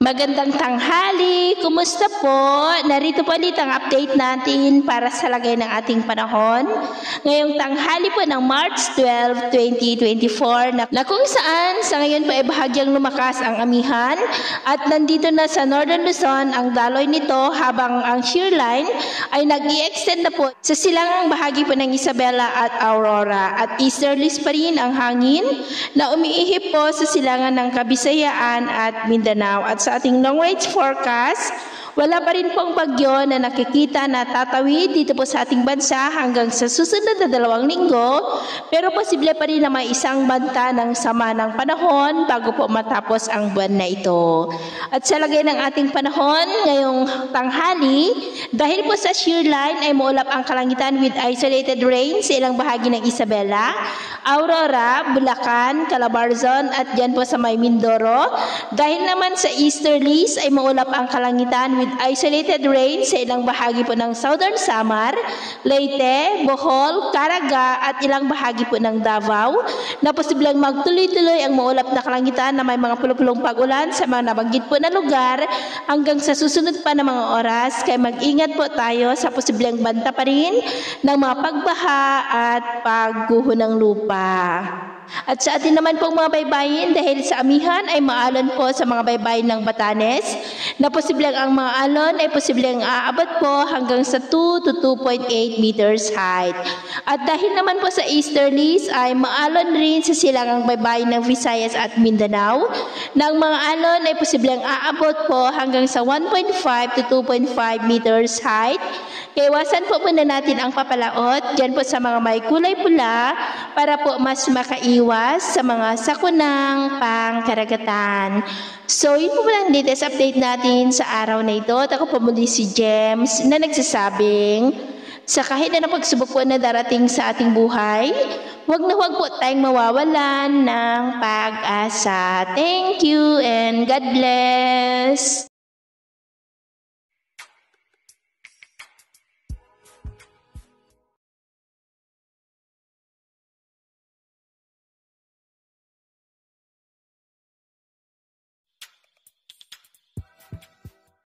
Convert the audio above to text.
Magandang tanghali! Kumusta po? Narito po ulit ang update natin para sa lagay ng ating panahon. Ngayong tanghali po ng March 12, 2024 na kung saan sa ngayon po ay bahagyang lumakas ang amihan at nandito na sa Northern Luzon ang daloy nito habang ang shear line ay nag-i-extend na po sa silangang bahagi po ng Isabela at Aurora at easterlies pa rin ang hangin na umiihip po sa silangan ng Kabisayaan at Mindanao. At sa ating long range forecast, wala pa rin pong bagyo na nakikita na tatawid dito po sa ating bansa hanggang sa susunod na 2 linggo, pero posible pa rin na may isang banta ng sama ng panahon bago po matapos ang buwan na ito. At sa lagay ng ating panahon ngayong tanghali, dahil po sa shear line ay maulap ang kalangitan with isolated rain sa ilang bahagi ng Isabela, Aurora, Bulacan, Calabarzon at dyan po sa may Mindoro. Dahil naman sa easterlies ay maulap ang kalangitan with isolated rain sa ilang bahagi po ng Southern Samar, Leyte, Bohol, Caraga at ilang bahagi po ng Davao na posibleng magtuloy-tuloy ang maulap na kalangitan na may mga pulupulong pag-ulan sa mga nabanggit po na lugar hanggang sa susunod pa na mga oras. Kaya mag-ingat po tayo sa posibleng banta pa rin ng mga pagbaha at pagguho ng lupa. At sa atin naman pong mga baybayin, dahil sa amihan ay maalon po sa mga baybayin ng Batanes na posibleng ang mga alon ay posibleng aabot po hanggang sa 2 to 2.8 meters height. At dahil naman po sa easterlies ay maalon rin sa silangang baybayin ng Visayas at Mindanao na ang mga alon ay posibleng aabot po hanggang sa 1.5 to 2.5 meters height. Kaya iwasan po muna natin ang papalaot dyan po sa mga may kulay pula para po mas makaiwas sa mga sakunang pangkaragatan. So, yun po lang latest update natin sa araw na ito. At ako po muli si James na nagsasabing sa kahit na pagsubok po na darating sa ating buhay, huwag po tayong mawawalan ng pag-asa. Thank you and God bless!